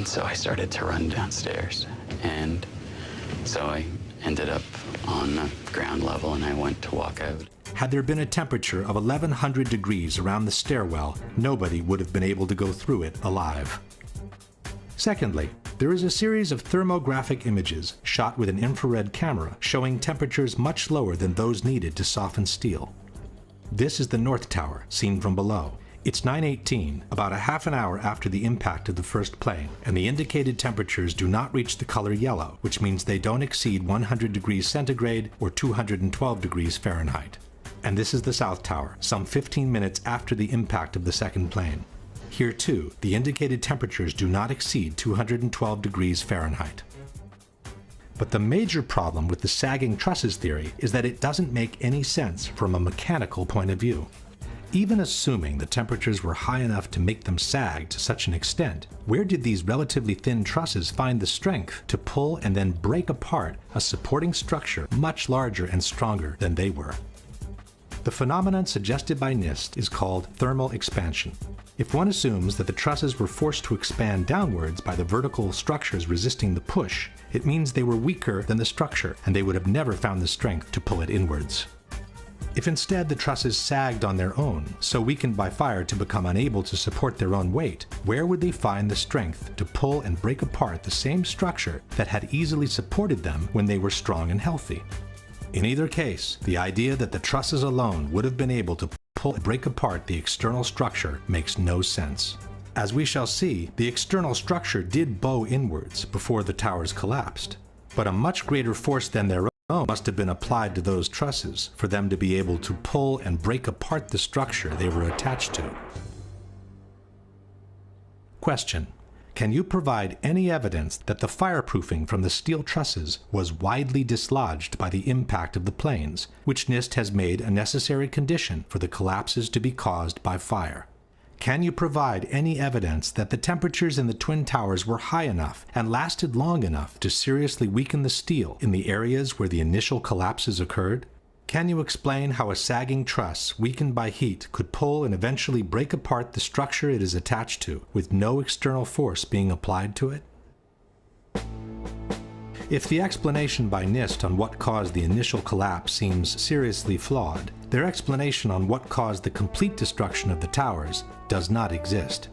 And so I started to run downstairs. And so I ended up on the ground level and I went to walk out. Had there been a temperature of 1100 degrees around the stairwell, nobody would have been able to go through it alive. Secondly, there is a series of thermographic images shot with an infrared camera showing temperatures much lower than those needed to soften steel. This is the North Tower, seen from below. It's 9:18, about a half an hour after the impact of the first plane, and the indicated temperatures do not reach the color yellow, which means they don't exceed 100 degrees centigrade or 212 degrees Fahrenheit. And this is the South Tower, some 15 minutes after the impact of the second plane. Here too, the indicated temperatures do not exceed 212 degrees Fahrenheit. But the major problem with the sagging trusses theory is that it doesn't make any sense from a mechanical point of view. Even assuming the temperatures were high enough to make them sag to such an extent, where did these relatively thin trusses find the strength to pull and then break apart a supporting structure much larger and stronger than they were? The phenomenon suggested by NIST is called thermal expansion. If one assumes that the trusses were forced to expand downwards by the vertical structures resisting the push, it means they were weaker than the structure and they would have never found the strength to pull it inwards. If instead the trusses sagged on their own, so weakened by fire to become unable to support their own weight, where would they find the strength to pull and break apart the same structure that had easily supported them when they were strong and healthy? In either case, the idea that the trusses alone would have been able to pull and break apart the external structure makes no sense. As we shall see, the external structure did bow inwards before the towers collapsed, but a much greater force than their own must have been applied to those trusses for them to be able to pull and break apart the structure they were attached to. Question: can you provide any evidence that the fireproofing from the steel trusses was widely dislodged by the impact of the planes, which NIST has made a necessary condition for the collapses to be caused by fire? Can you provide any evidence that the temperatures in the Twin Towers were high enough and lasted long enough to seriously weaken the steel in the areas where the initial collapses occurred? Can you explain how a sagging truss weakened by heat could pull and eventually break apart the structure it is attached to with no external force being applied to it? If the explanation by NIST on what caused the initial collapse seems seriously flawed, their explanation on what caused the complete destruction of the towers does not exist.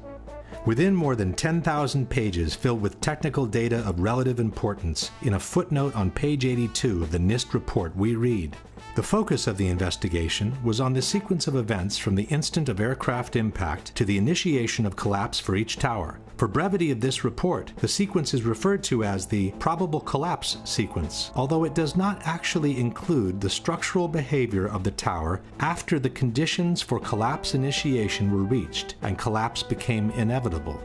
Within more than 10,000 pages filled with technical data of relative importance, in a footnote on page 82 of the NIST report we read, the focus of the investigation was on the sequence of events from the instant of aircraft impact to the initiation of collapse for each tower. For brevity of this report, the sequence is referred to as the probable collapse sequence, although it does not actually include the structural behavior of the tower after the conditions for collapse initiation were reached and collapse became inevitable.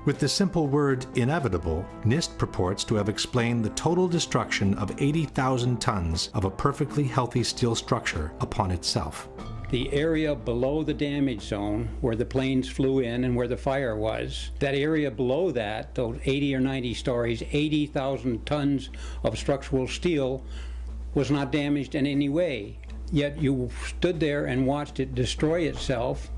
With the simple word inevitable, NIST purports to have explained the total destruction of 80,000 tons of a perfectly healthy steel structure upon itself. The area below the damage zone where the planes flew in and where the fire was, that area below that, those 80 or 90 stories, 80,000 tons of structural steel was not damaged in any way. Yet you stood there and watched it destroy itself,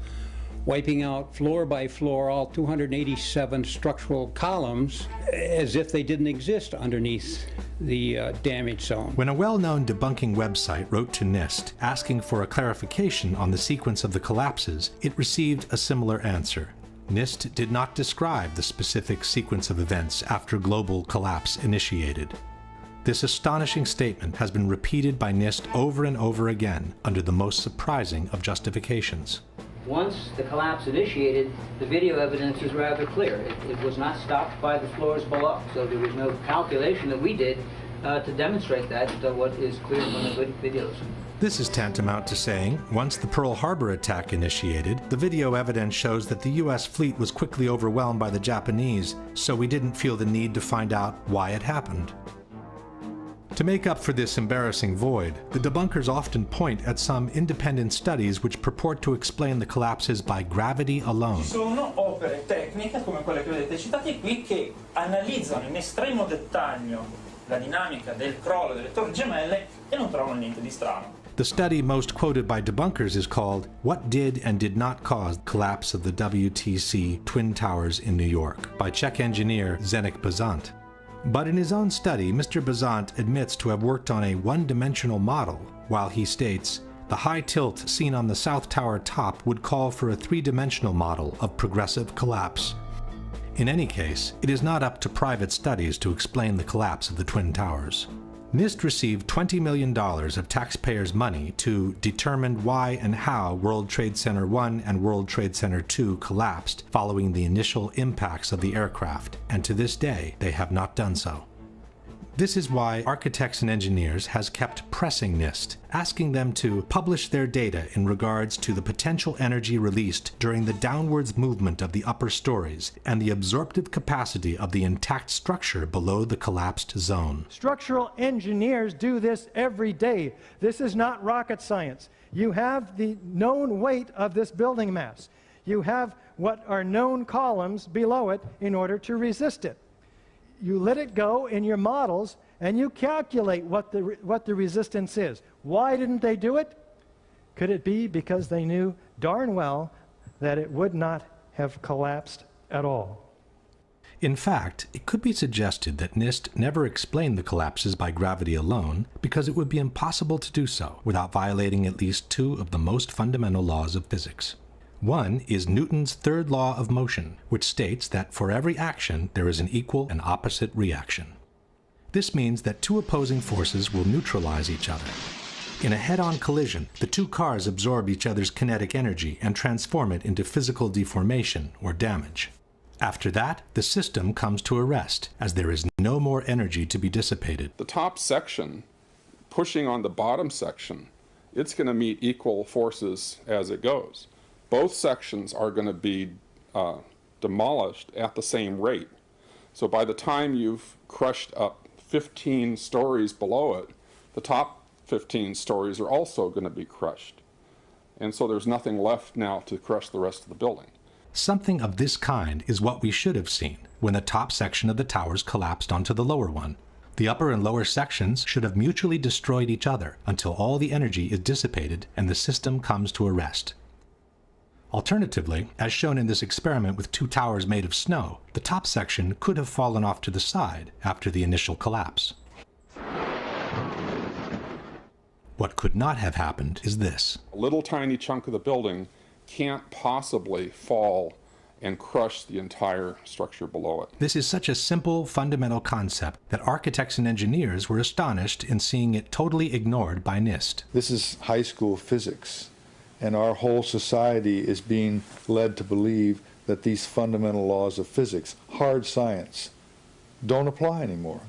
wiping out floor by floor all 287 structural columns as if they didn't exist underneath the damage zone. When a well-known debunking website wrote to NIST asking for a clarification on the sequence of the collapses, it received a similar answer. NIST did not describe the specific sequence of events after global collapse initiated. This astonishing statement has been repeated by NIST over and over again under the most surprising of justifications. Once the collapse initiated, the video evidence is rather clear. It was not stopped by the floors below, so there was no calculation that we did to demonstrate that, what is clear from the videos. This is tantamount to saying, once the Pearl Harbor attack initiated, the video evidence shows that the US fleet was quickly overwhelmed by the Japanese, so we didn't feel the need to find out why it happened. To make up for this embarrassing void, the debunkers often point at some independent studies which purport to explain the collapses by gravity alone. Ci sono opere tecniche come quelle che vedete citate qui che analizzano in estremo dettaglio la dinamica del crollo delle torri gemelle e non trovano niente di strano. The study most quoted by debunkers is called What Did and Did Not Cause the Collapse of the WTC Twin Towers in New York by Czech engineer Zdeněk Bezant. But in his own study, Mr. Bezant admits to have worked on a one-dimensional model, while he states, the high tilt seen on the South Tower top would call for a three-dimensional model of progressive collapse. In any case, it is not up to private studies to explain the collapse of the Twin Towers. NIST received $20 million of taxpayers' money to determine why and how World Trade Center 1 and World Trade Center 2 collapsed following the initial impacts of the aircraft, and to this day they have not done so. This is why Architects and Engineers has kept pressing NIST, asking them to publish their data in regards to the potential energy released during the downwards movement of the upper stories and the absorptive capacity of the intact structure below the collapsed zone. Structural engineers do this every day. This is not rocket science. You have the known weight of this building mass. You have what are known columns below it in order to resist it. You let it go in your models and you calculate what the resistance is. Why didn't they do it? Could it be because they knew darn well that it would not have collapsed at all? In fact, it could be suggested that NIST never explained the collapses by gravity alone because it would be impossible to do so without violating at least two of the most fundamental laws of physics. One is Newton's third law of motion, which states that for every action there is an equal and opposite reaction. This means that two opposing forces will neutralize each other. In a head-on collision, the two cars absorb each other's kinetic energy and transform it into physical deformation or damage. After that, the system comes to a rest, as there is no more energy to be dissipated. The top section, pushing on the bottom section, it's going to meet equal forces as it goes. Both sections are going to be demolished at the same rate. So by the time you've crushed up 15 stories below it, the top 15 stories are also going to be crushed. And so there's nothing left now to crush the rest of the building. Something of this kind is what we should have seen when the top section of the towers collapsed onto the lower one. The upper and lower sections should have mutually destroyed each other until all the energy is dissipated and the system comes to a rest. Alternatively, as shown in this experiment with two towers made of snow, the top section could have fallen off to the side after the initial collapse. What could not have happened is this. A little tiny chunk of the building can't possibly fall and crush the entire structure below it. This is such a simple, fundamental concept that architects and engineers were astonished in seeing it totally ignored by NIST. This is high school physics. And our whole society is being led to believe that these fundamental laws of physics, hard science, don't apply anymore.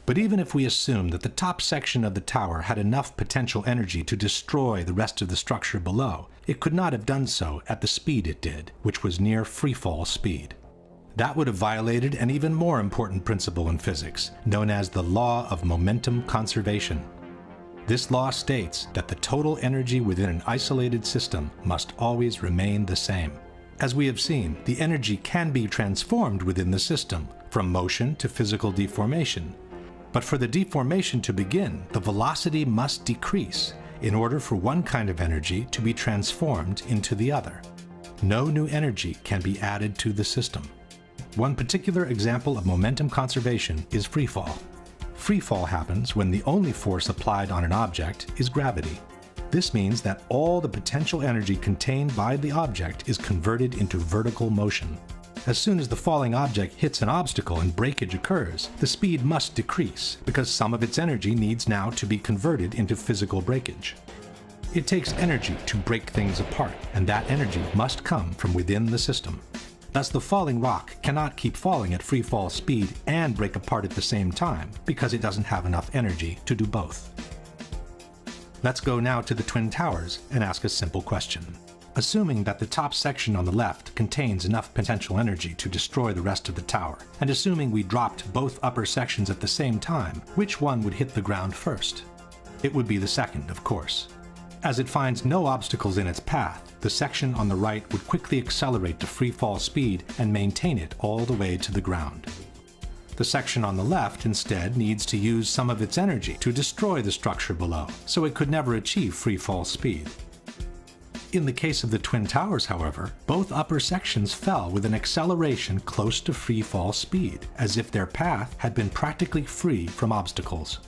But even if we assume that the top section of the tower had enough potential energy to destroy the rest of the structure below, it could not have done so at the speed it did, which was near freefall speed. That would have violated an even more important principle in physics, known as the law of momentum conservation. This law states that the total energy within an isolated system must always remain the same. As we have seen, the energy can be transformed within the system, from motion to physical deformation. But for the deformation to begin, the velocity must decrease in order for one kind of energy to be transformed into the other. No new energy can be added to the system. One particular example of momentum conservation is freefall. Freefall happens when the only force applied on an object is gravity. This means that all the potential energy contained by the object is converted into vertical motion. As soon as the falling object hits an obstacle and breakage occurs, the speed must decrease because some of its energy needs now to be converted into physical breakage. It takes energy to break things apart, and that energy must come from within the system. Thus, the falling rock cannot keep falling at free fall speed and break apart at the same time because it doesn't have enough energy to do both. Let's go now to the Twin Towers and ask a simple question. Assuming that the top section on the left contains enough potential energy to destroy the rest of the tower, and assuming we dropped both upper sections at the same time, which one would hit the ground first? It would be the second, of course. As it finds no obstacles in its path, the section on the right would quickly accelerate to free fall speed and maintain it all the way to the ground. The section on the left instead needs to use some of its energy to destroy the structure below, so it could never achieve free fall speed. In the case of the Twin Towers, however, both upper sections fell with an acceleration close to free fall speed, as if their path had been practically free from obstacles.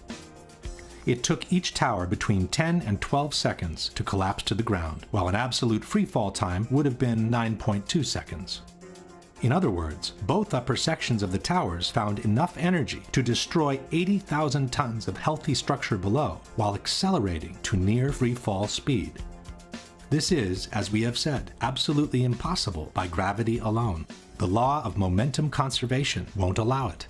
It took each tower between 10 and 12 seconds to collapse to the ground, while an absolute free fall time would have been 9.2 seconds. In other words, both upper sections of the towers found enough energy to destroy 80,000 tons of healthy structure below, while accelerating to near free fall speed. This is, as we have said, absolutely impossible by gravity alone. The law of momentum conservation won't allow it.